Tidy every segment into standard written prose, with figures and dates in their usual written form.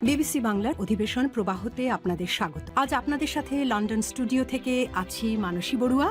BBC বাংলার অধিবেশন প্রবাহতে আপনাদের স্বাগত। আজ আপনাদের সাথে লন্ডন স্টুডিও থেকে আছি মানসী বড়ুয়া।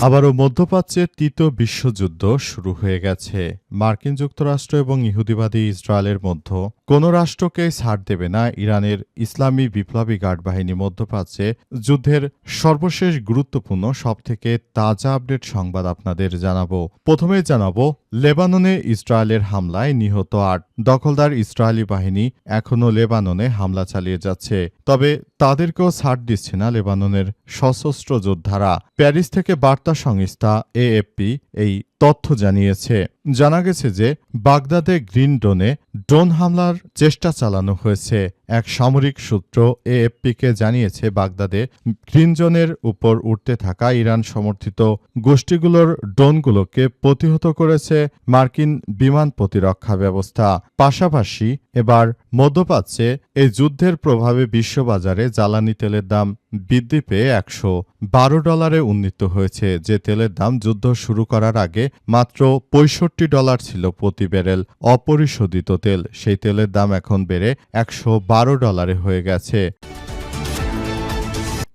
আবারও মধ্যপ্রাচ্যে তৃতীয় বিশ্বযুদ্ধ শুরু হয়ে গেছে। মার্কিন যুক্তরাষ্ট্র এবং ইহুদিবাদী ইসরায়েলের মধ্যে কোনো রাষ্ট্রকেই ছাড় দেবে না ইরানের ইসলামী বিপ্লবী গার্ড বাহিনী। মধ্যপ্রাচ্যে যুদ্ধের সর্বশেষ গুরুত্বপূর্ণ সবথেকে তাজা আপডেট সংবাদ আপনাদের জানাবো। প্রথমে জানাবো লেবাননে ইসরায়েলের হামলায় নিহত ৮ দখলদার ইসরায়েলি বাহিনী এখনও লেবাননে হামলা চালিয়ে যাচ্ছে, তবে তাদেরকেও ছাড় দিচ্ছে না লেবাননের সশস্ত্র যোদ্ধারা। প্যারিস থেকে বার্তা সংস্থা এএফপি এই তথ্য জানিয়েছে। জানা গেছে যে বাগদাদে গ্রিন ডোনে ড্রোন হামলার চেষ্টা চালানো হয়েছে। এক সামরিক সূত্র এএফপিকে জানিয়েছে বাগদাদে গ্রিন জোনের উপর উঠতে থাকা ইরান সমর্থিত গোষ্ঠীগুলোর ড্রোনগুলোকে প্রতিহত করেছে মার্কিন বিমান প্রতিরক্ষা ব্যবস্থা। পাশাপাশি এবার মধ্যপ্রাচ্যে এই যুদ্ধের প্রভাবে বিশ্ববাজারে জ্বালানি তেলের দাম বৃদ্ধি পেয়ে $112 উন্নীত হয়েছে, যে তেলের দাম যুদ্ধ শুরু করার আগে মাত্র $65 ছিল প্রতি ব্যারেল অপরিশোধিত তেল। সেই তেলের দাম এখন বেড়ে $112 হয়ে গেছে।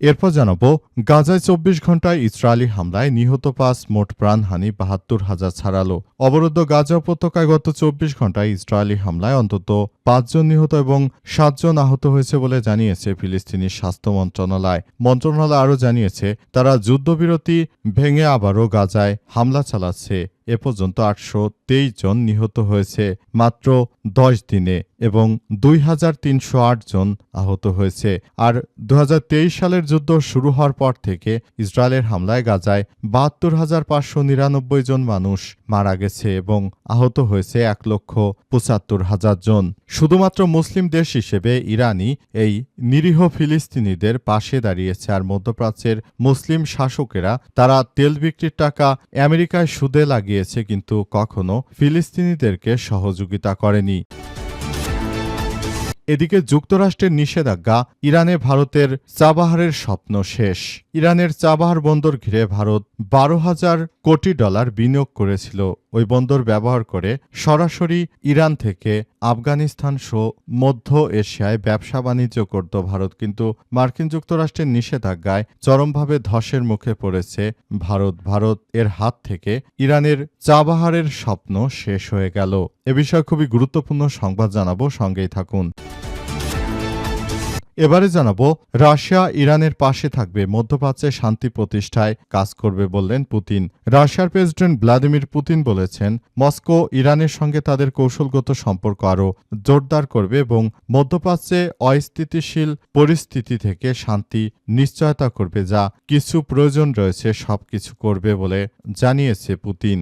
এরপর জানাবো গাজায় ২৪ ঘণ্টায় ইসরায়েলি হামলায় নিহত ৫, মোট প্রাণহানি ৭২,০০০ ছাড়ালো। অবরুদ্ধ গাজা উপত্যকায় গত ২৪ ঘণ্টায় ইসরায়েলি হামলায় অন্তত ৫ জন নিহত এবং ৭ জন আহত হয়েছে বলে জানিয়েছে ফিলিস্তিনি স্বাস্থ্য মন্ত্রণালয়। মন্ত্রণালয় আরও জানিয়েছে তারা যুদ্ধবিরতি ভেঙে আবারও গাজায় হামলা চালাচ্ছে। এ পর্যন্ত ৮২৩ জন নিহত হয়েছে মাত্র ১০ দিনে এবং ২,৩০৮ জন আহত হয়েছে। আর ২০২৩ সালের যুদ্ধ শুরু হওয়ার পর থেকে ইসরায়েলের হামলায় গাজায় ৭২,৫৯৯ জন মানুষ মারা গেছে এবং আহত হয়েছে ১,৭৫,০০০ জন। শুধুমাত্র মুসলিম দেশ হিসেবে ইরানই এই নিরীহ ফিলিস্তিনিদের পাশে দাঁড়িয়েছে। আর মধ্যপ্রাচ্যের মুসলিম শাসকেরা তারা তেল বিক্রির টাকা আমেরিকায় সুদে লাগিয়েছে, কিন্তু কখনো ফিলিস্তিনিদেরকে সহযোগিতা করেনি। এদিকে যুক্তরাষ্ট্রের নিষেধাজ্ঞা, ইরানে ভারতের চাবাহারের স্বপ্ন শেষ। ইরানের চাবাহার বন্দর ঘিরে ভারত $১২,০০০ কোটি বিনিয়োগ করেছিল। ওই বন্দর ব্যবহার করে সরাসরি ইরান থেকে আফগানিস্তান সহ মধ্য এশিয়ায় ব্যবসা বাণিজ্য করত ভারত, কিন্তু মার্কিন যুক্তরাষ্ট্রের নিষেধাজ্ঞায় চরমভাবে ধসের মুখে পড়েছে ভারত এর হাত থেকে ইরানের চাবাহারের স্বপ্ন শেষ হয়ে গেল। এ বিষয়ে খুবই গুরুত্বপূর্ণ সংবাদ জানাবো, সঙ্গেই থাকুন। এবারে জানাবো রাশিয়া ইরানের পাশে থাকবে, মধ্যপ্রাচ্যে শান্তি প্রতিষ্ঠায় কাজ করবে বললেন পুতিন। রাশিয়ার প্রেসিডেন্ট ভ্লাদিমির পুতিন বলেছেন মস্কো ইরানের সঙ্গে তাদের কৌশলগত সম্পর্ক আরও জোরদার করবে এবং মধ্যপ্রাচ্যে অস্থিতিশীল পরিস্থিতি থেকে শান্তি নিশ্চয়তা করবে, যা কিছু প্রয়োজন রয়েছে সবকিছু করবে বলে জানিয়েছে পুতিন।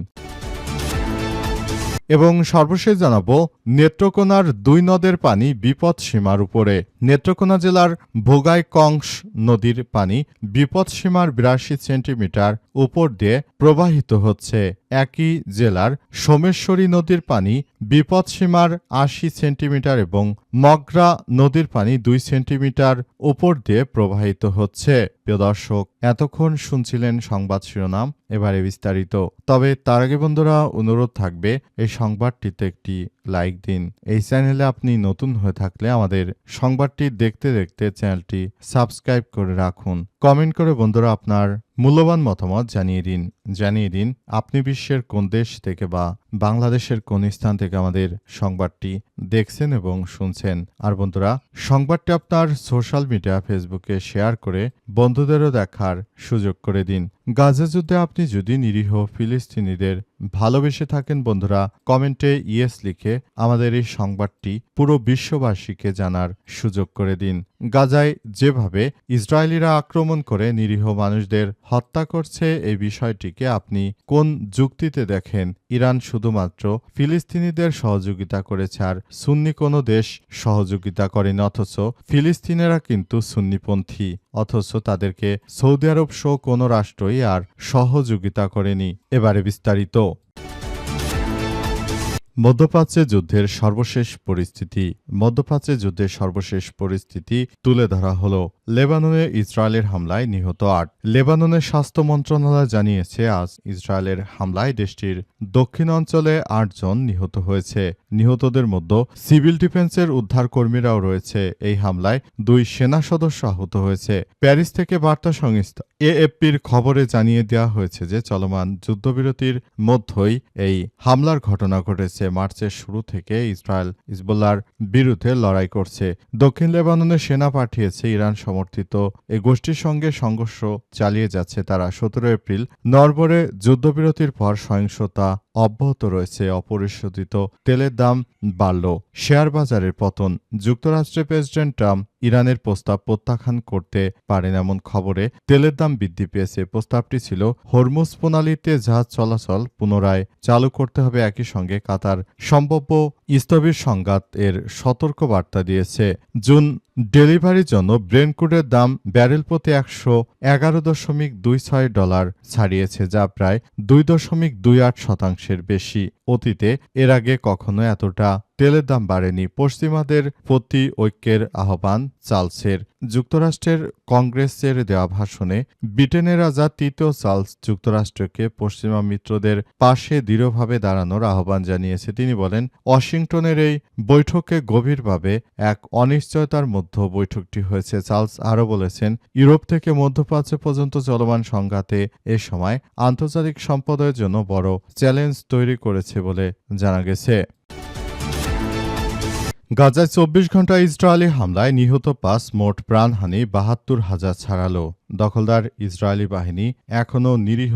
এবং সর্বশেষ জানাবো নেত্রকোনার ২ নদের পানি বিপদসীমার উপরে। নেত্রকোনা জেলার ভোগাইকংস নদীর পানি বিপদসীমার ৮২ সেন্টিমিটার উপর দিয়ে প্রবাহিত হচ্ছে। একই জেলার সোমেশ্বরী নদীর পানি বিপদসীমার ৮০ সেন্টিমিটার এবং মগরা নদীর পানি ২ সেন্টিমিটার উপর দিয়ে প্রবাহিত হচ্ছে। প্রিয় দর্শক, এতক্ষণ শুনছিলেন সংবাদ শিরোনাম, এবারে বিস্তারিত। তবে তার আগে বন্ধুরা অনুরোধ থাকবে এই সংবাদটিতে একটি লাইক দিন। এই চ্যানেলে আপনি নতুন হয়ে থাকলে আমাদের সংবাদটি দেখতে দেখতে চ্যানেলটি সাবস্ক্রাইব করে রাখুন। কমেন্ট করে বন্ধুরা আপনার মূল্যবান মতামত জানিয়ে দিন আপনি বিশ্বের কোন দেশ থেকে বা বাংলাদেশের কোন স্থান থেকে আমাদের সংবাদটি দেখছেন এবং শুনছেন। আর বন্ধুরা, সংবাদটি আপনার সোশ্যাল মিডিয়া ফেসবুকে শেয়ার করে বন্ধুদেরও দেখার সুযোগ করে দিন। গাজা যুদ্ধে আপনি যদি নিরীহ ফিলিস্তিনিদের ভালোবেসে থাকেন বন্ধুরা, কমেন্টে ইয়েস লিখে আমাদের এই সংবাদটি পুরো বিশ্ববাসীকে জানার সুযোগ করে দিন। গাজায় যেভাবে ইসরায়েলিরা আক্রমণ করে নিরীহ মানুষদের হত্যা করছে, এই বিষয়টিকে আপনি কোন যুক্তিতে দেখেন? ইরান শুধুমাত্র ফিলিস্তিনিদের সহযোগিতা করেছে আর সুন্নি কোনো দেশ সহযোগিতা করেনি, অথচ ফিলিস্তিনিরা কিন্তু সুন্নিপন্থী, অথচ তাদেরকে সৌদি আরব সহ কোনো রাষ্ট্রই আর সহযোগিতা করেনি। এবারে বিস্তারিত। মধ্যপ্রাচ্যে যুদ্ধের সর্বশেষ পরিস্থিতি তুলে ধরা হলো। লেবাননে ইসরায়েলের হামলায় নিহত ৮। লেবাননের স্বাস্থ্য মন্ত্রণালয় জানিয়েছে আজ ইসরায়েলের হামলায় দেশটির দক্ষিণ অঞ্চলে ৮ জন নিহত হয়েছে। নিহতদের মধ্যে সিভিল ডিফেন্সের উদ্ধারকর্মীরাও রয়েছে। এই হামলায় 2 সেনা সদস্য আহত হয়েছে। প্যারিস থেকে বার্তা সংস্থা এএফপির খবরে জানিয়ে দেওয়া হয়েছে যে চলমান যুদ্ধবিরতির মধ্যেই এই হামলার ঘটনা ঘটেছে। মার্চের শুরু থেকে ইসরায়েল হিজবুল্লাহর বিরুদ্ধে লড়াই করছে। দক্ষিণ লেবাননে সেনা পাঠিয়েছে ইরান সমর্থিত এই গোষ্ঠীর সঙ্গে সংঘর্ষ চালিয়ে যাচ্ছে তারা। 17 এপ্রিল নরবরে যুদ্ধবিরতির পর সহিংসতা অব্যাহত রয়েছে। অপরিশোধিত তেলের দাম বাড়ল, শেয়ার বাজারের পতন। যুক্তরাষ্ট্রের প্রেসিডেন্ট ট্রাম্প ইরানের প্রস্তাব প্রত্যাখ্যান করতে পারেন এমন খবরে তেলের দাম বৃদ্ধি পেয়েছে। প্রস্তাবটি ছিল হরমুজ প্রণালীতে জাহাজ চলাচল পুনরায় চালু করতে হবে। একই সঙ্গে কাতার সম্ভাব্য স্থবির সংঘাত এর সতর্ক বার্তা দিয়েছে। জুন ডেলিভারির জন্য ব্রেন্ট ক্রুডের দাম ব্যারেল প্রতি $111.26 ছাড়িয়েছে, যা প্রায় 2.28% বেশি। অতীতে এর আগে কখনো এতটা তেলের দাম বাড়েনি। পশ্চিমাদের প্রতি ঐক্যের আহ্বান চার্লসের। যুক্তরাষ্ট্রের কংগ্রেসের দেওয়া ভাষণে ব্রিটেনের রাজা তৃতীয় চার্লস যুক্তরাষ্ট্রকে পশ্চিমা মিত্রদের পাশে দৃঢ়ভাবে দাঁড়ানোর আহ্বান জানিয়েছে। তিনি বলেন, ওয়াশিংটনের এই বৈঠকে গভীরভাবে এক অনিশ্চয়তার মধ্যে বৈঠকটি হয়েছে। চার্লস আরও বলেছেন, ইউরোপ থেকে মধ্যপ্রাচ্য পর্যন্ত চলমান সংঘাতে এ সময় আন্তর্জাতিক সম্প্রদায়ের জন্য বড় চ্যালেঞ্জ তৈরি করেছে বলে জানা গেছে। গাজায় 24 ঘণ্টা ইসরায়েলি হামলায় নিহত 5, মোট প্রাণহানি 72,000 ছাড়ালো। দখলদার ইসরায়েলি বাহিনী এখনও নিরীহ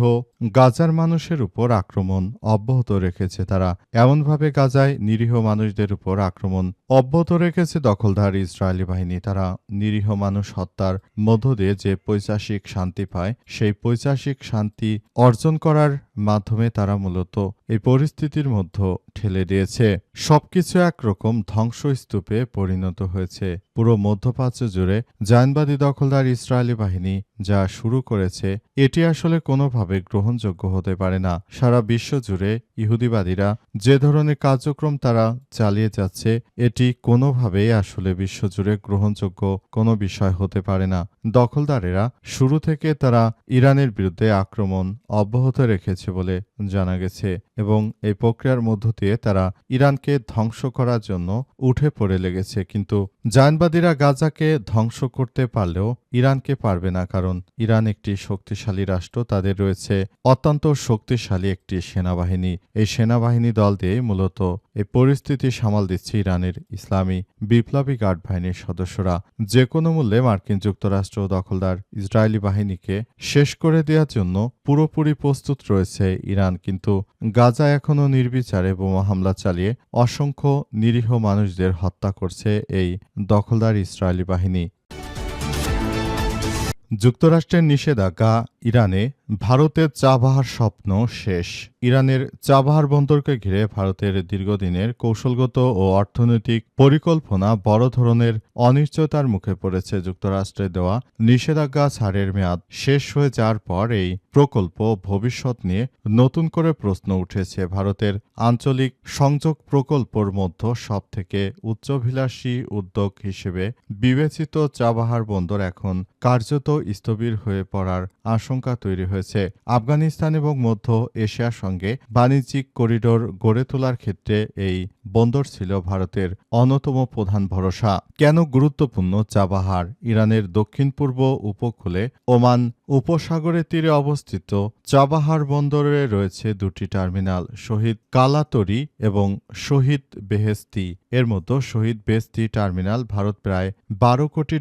গাজার মানুষের উপর আক্রমণ অব্যাহত রেখেছে। তারা এমনভাবে গাজায় নিরীহ মানুষদের উপর আক্রমণ অব্যাহত রেখেছে দখলদার ইসরায়েলি বাহিনী। তারা নিরীহ মানুষ হত্যার মধ্য দিয়ে যে পৈশাচিক শান্তি পায়, সেই পৈশাচিক শান্তি অর্জন করার মাধ্যমে তারা মূলত এই পরিস্থিতির মধ্যে ঠেলে দিয়েছে। সবকিছু একরকম ধ্বংসস্তূপে পরিণত হয়েছে। পুরো মধ্যপ্রাচ্য জুড়ে জায়নবাদী দখলদার ইসরায়েলি বাহিনী যা শুরু করেছে, এটি আসলে কোনোভাবে গ্রহণযোগ্য হতে পারে না। সারা বিশ্ব জুড়ে ইহুদিবাদীরা যে ধরনের কার্যক্রম তারা চালিয়ে যাচ্ছে, এটি কোনোভাবেই আসলে বিশ্বজুড়ে গ্রহণযোগ্য কোনো বিষয় হতে পারে না। দখলদারেরা শুরু থেকে তারা ইরানের বিরুদ্ধে আক্রমণ অব্যাহত রেখেছে বলে জানা গেছে এবং এই প্রক্রিয়ার মধ্য দিয়ে তারা ইরানকে ধ্বংস করার জন্য উঠে পড়ে লেগেছে। কিন্তু জায়নবাদীরা গাজাকে ধ্বংস করতে পারলেও ইরানকে পারবে না, কারণ ইরান একটি শক্তিশালী রাষ্ট্র। তাদের রয়েছে অত্যন্ত শক্তিশালী একটি সেনাবাহিনী। এই সেনাবাহিনী দল দিয়ে মূলত এই পরিস্থিতি সামাল দিচ্ছে ইরানের ইসলামী বিপ্লবী গার্ড বাহিনীর সদস্যরা। যে কোনো মূল্যে মার্কিন যুক্তরাষ্ট্র দখলদার ইসরায়েলি বাহিনীকে শেষ করে দেওয়ার জন্য পুরোপুরি প্রস্তুত রয়েছে ইরান। কিন্তু গাজা এখনও নির্বিচারে বোমা হামলা চালিয়ে অসংখ্য নিরীহ মানুষদের হত্যা করছে এই দখলদার ইসরায়েলি বাহিনী। যুক্তরাষ্ট্রের নিষেধাজ্ঞা ইরানে ভারতের চাবাহার স্বপ্ন শেষ। ইরানের চাবাহার বন্দরকে ঘিরে ভারতের দীর্ঘদিনের কৌশলগত ও অর্থনৈতিক পরিকল্পনা বড় ধরনের অনিশ্চয়তার মুখে পড়েছে। যুক্তরাষ্ট্রের দেওয়া নিষেধাজ্ঞা ছাড়ের মেয়াদ শেষ হয়ে যাওয়ার পর এই প্রকল্প ভবিষ্যৎ নিয়ে নতুন করে প্রশ্ন উঠেছে। ভারতের আঞ্চলিক সংযোগ প্রকল্পর মধ্যে সবথেকে উচ্চাভিলাষী উদ্যোগ হিসেবে বিবেচিত চাবাহার বন্দর এখন কার্যত স্থবির হয়ে পড়ার আশঙ্কা তৈরি হয়েছে। আফগানিস্তান এবং মধ্য এশিয়ার সঙ্গে বাণিজ্যিক করিডোর গড়ে তোলার ক্ষেত্রে এই বন্দর ছিল ভারতের অন্যতম প্রধান ভরসা। কেন গুরুত্বপূর্ণ চাবাহার? ইরানের দক্ষিণ পূর্ব উপকূলে ওমান উপসাগরের তীরে অবস্থিত চাবাহার বন্দরে রয়েছে দুটি টার্মিনাল, শহীদ কালাতরি এবং শহীদ বেহেস্তি। এর মধ্যে শহীদ বেহেস্তি টার্মিনাল ভারত প্রায় $12 কোটি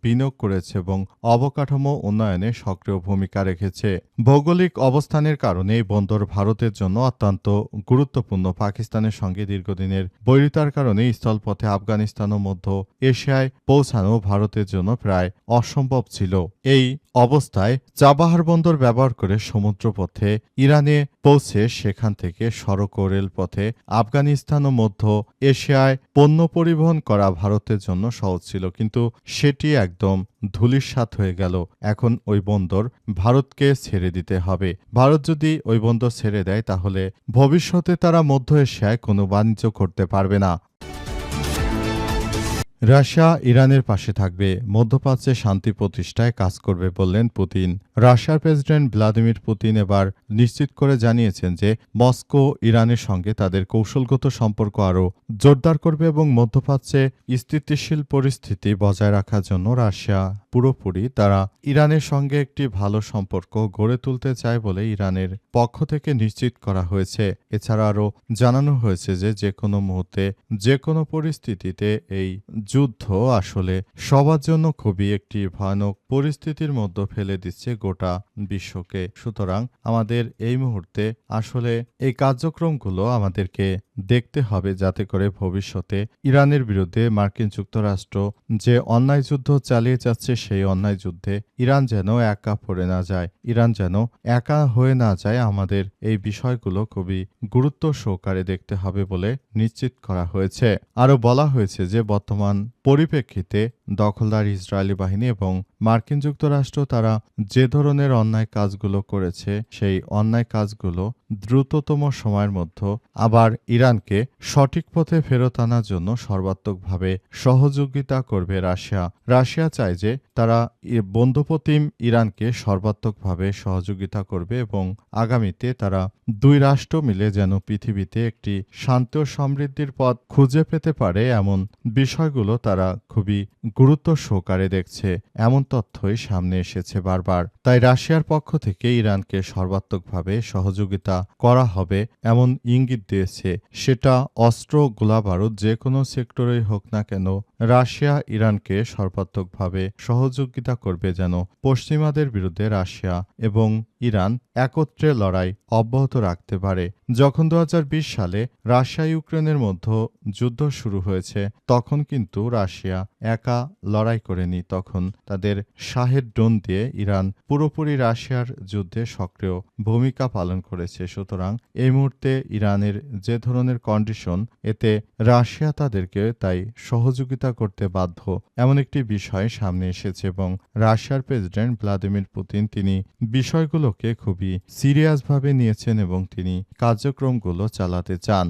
বিনিয়োগ করেছে এবং অবকাঠামো উন্নয়নে সক্রিয় ভূমিকা রেখেছে। ভৌগোলিক অবস্থানের কারণে এই বন্দর ভারতের জন্য অত্যন্ত গুরুত্বপূর্ণ। পাকিস্তানের সঙ্গে দীর্ঘদিনের বৈরিতার কারণে স্থলপথে আফগানিস্তান ও মধ্য এশিয়ায় পৌঁছানো ভারতের জন্য প্রায় অসম্ভব ছিল। এই অবস্থায় চাবাহার বন্দর ব্যবহার করে সমুদ্রপথে ইরানে পৌঁছে সেখান থেকে সড়ক ও রেলপথে আফগানিস্তান ও মধ্য এশিয়ায় পণ্য পরিবহন করা ভারতের জন্য সহজ ছিল, কিন্তু সেটি একদম ধূলিসাৎ হয়ে গেল। এখন ওই বন্দর ভারতকে ছেড়ে দিতে হবে। ভারত যদি ওই বন্দর ছেড়ে দেয়, তাহলে ভবিষ্যতে তারা মধ্য এশিয়ায় কোনো বাণিজ্য করতে পারবে না। রাশিয়া ইরানের পাশে থাকবে, মধ্যপ্রাচ্যে শান্তি প্রতিষ্ঠায় কাজ করবে বললেন পুতিন। রাশিয়ার প্রেসিডেন্ট ভ্লাদিমির পুতিন এবার নিশ্চিত করে জানিয়েছেন যে মস্কো ইরানের সঙ্গে তাদের কৌশলগত সম্পর্ক আরও জোরদার করবে এবং মধ্যপ্রাচ্যে স্থিতিশীল পরিস্থিতি বজায় রাখার জন্য রাশিয়া পুরোপুরি তারা ইরানের সঙ্গে একটি ভালো সম্পর্ক গড়ে তুলতে চায় বলে ইরানের পক্ষ থেকে নিশ্চিত করা হয়েছে। এছাড়া আরও জানানো হয়েছে যে যে কোনো মুহূর্তে যে কোনো পরিস্থিতিতে এই যুদ্ধ আসলে সবার জন্য খুবই একটি ভয়ানক পরিস্থিতির মধ্যে ফেলে দিচ্ছে গোটা বিশ্বকে। সুতরাং আমাদের এই মুহূর্তে আসলে এই কার্যক্রমগুলো আমাদেরকে দেখতে হবে যাতে করে ভবিষ্যতে ইরানের বিরুদ্ধে মার্কিন যুক্তরাষ্ট্র যে অন্যায় যুদ্ধ চালিয়ে যাচ্ছে সেই অন্যায় যুদ্ধে ইরান যেন একা পড়ে না যায়, ইরান যেন একা হয়ে না যায়। আমাদের এই বিষয়গুলো খুবই গুরুত্ব সহকারে দেখতে হবে বলে নিশ্চিত করা হয়েছে। আরও বলা হয়েছে যে বর্তমান পরিপ্রেক্ষিতে দখলদার ইসরায়েলি বাহিনী এবং মার্কিন যুক্তরাষ্ট্র তারা যে ধরনের অন্যায় কাজগুলো করেছে সেই অন্যায় কাজগুলো দ্রুততম সময়ের মধ্যে আবার ইরানকে সঠিক পথে ফেরত আনার জন্য সর্বাত্মকভাবে সহযোগিতা করবে রাশিয়া। রাশিয়া চায় যে তারা বন্ধুপ্রতিম ইরানকে সর্বাত্মকভাবে সহযোগিতা করবে এবং আগামীতে তারা দুই রাষ্ট্র মিলে যেন পৃথিবীতে একটি শান্তি ও সমৃদ্ধির পথ খুঁজে পেতে পারে এমন বিষয়গুলো তারা খুবই গুরুত্ব সহকারে দেখছে। এমন তথ্যই সামনে এসেছে বারবার। তাই রাশিয়ার পক্ষ থেকে ইরানকে সর্বাত্মকভাবে সহযোগিতা করা হবে এমন ইঙ্গিত দিয়েছে। সেটা অস্ত্র, গোলাবারুদ যে কোনো সেক্টরেই হোক না কেন রাশিয়া ইরানকে সর্বাত্মকভাবে সহযোগিতা করবে যেন পশ্চিমাদের বিরুদ্ধে রাশিয়া এবং ইরান একত্রে লড়াই অব্যাহত রাখতে পারে। যখন 2020 সালে রাশিয়া ইউক্রেনের মধ্যে যুদ্ধ শুরু হয়েছে তখন কিন্তু রাশিয়া একা লড়াই করেনি, তখন তাদের শাহেদ ড্রোন দিয়ে ইরান পুরোপুরি রাশিয়ার যুদ্ধে সক্রিয় ভূমিকা পালন করেছে। সুতরাং এই মুহূর্তে ইরানের যে ধরনের কন্ডিশন, এতে রাশিয়া তাদেরকে তাই সহযোগিতা করতে বাধ্য এমন একটি বিষয় সামনে এসেছে এবং রাশিয়ার প্রেসিডেন্ট ভ্লাদিমির পুতিন তিনি বিষয়গুলোকে খুবই সিরিয়াসভাবে নিয়েছেন এবং তিনি কার্যক্রমগুলো চালাতে চান।